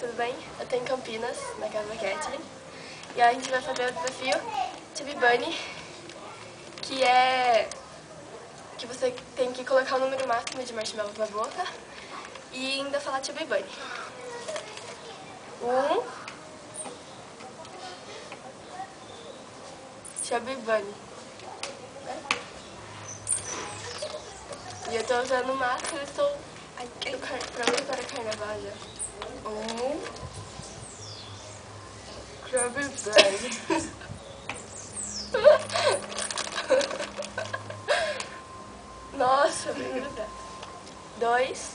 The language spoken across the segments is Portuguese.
tudo bem? Eu tô em Campinas, na casa da Kathleen. E a gente vai fazer o desafio Chubby Bunny, que é que você tem que colocar o número máximo de marshmallows na boca e ainda falar Chubby Bunny. 1, Chubby Bunny. E eu tô usando máscara, eu estou pronto para carnaval já. 1, Chubby Bunny. Nossa, bem grudado. 2,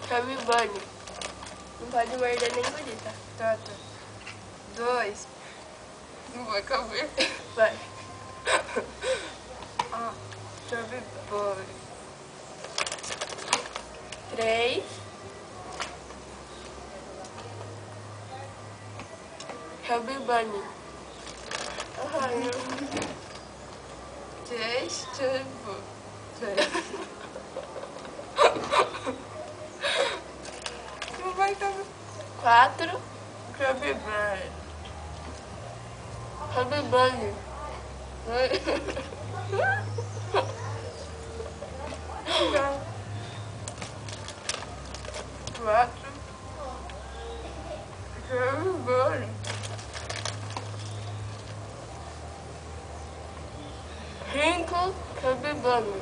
Chubby Bunny. Não pode morder nem engolir, tá? Tá. 2. Não vai caber. Vai. Chubby Bunny. 3, Chubby Bunny. Ai, não. 3, Chubby Bunny. Não vai caber. 4, Chubby Bunny. Chubby Bunny. 4, Chubby Bunny. 5, Chubby Bunny.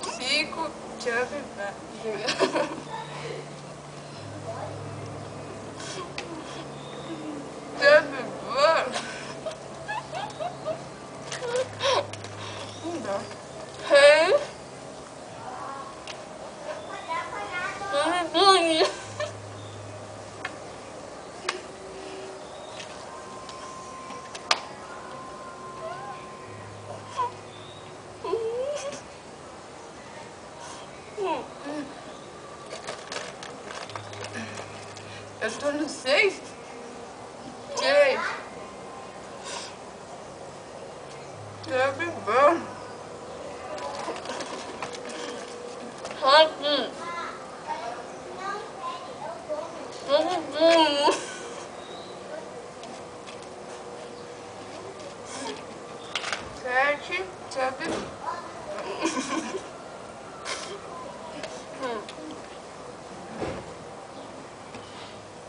5, Chubby Bunny. Chubby Bunny. Não dá. 6, Chubby Bunny. 1. Eu tô no 6. 3. Chubby Bunny. 7, Chubby Bunny.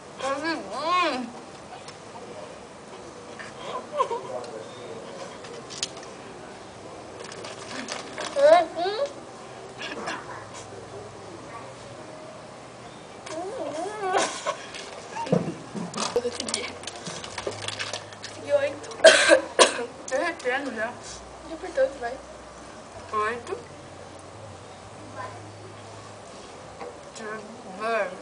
7, Chubby Bunny. 8. Derretendo já. E por tanto, vai. 8. Chubby Bunny.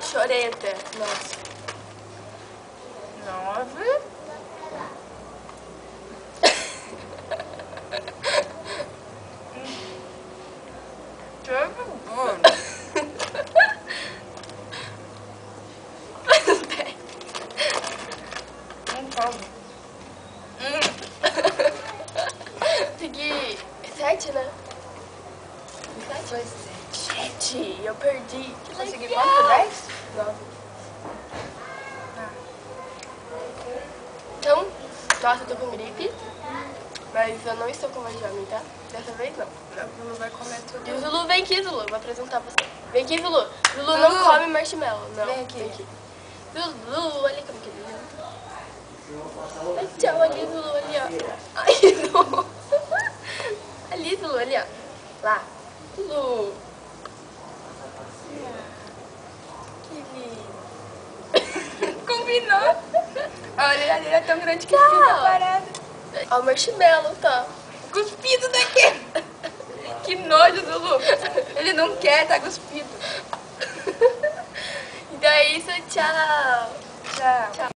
Chorei até. Nossa. 9. Chubby Bunny. 10. Não cabe. Segui 7, né? 7? Foi 7. Eu perdi. Que Consegui legal. quanto? 10? 9. Então, nossa, eu tô com gripe. Mas eu não estou com vagina, tá? Dessa vez não. O Lulu vai comer tudo. E o Zulu, vem aqui, Zulu. Vou apresentar você. Vem aqui, Zulu. Zulu não come marshmallow, não. Vem aqui. Zulu, olha como que ele é. Ai, tchau, ali, Zulu, ali, ó. Ai, não. Ali, Zulu, ali, ó. Lá. Zulu. Que lindo. Combinou. A orelha é tão grande que Tchau. fica parada. Ó, o marshmallow, tá? Cuspido daqui. Que nojo, Lulu. Ele não quer, tá cuspido. Então é isso, tchau. Tchau.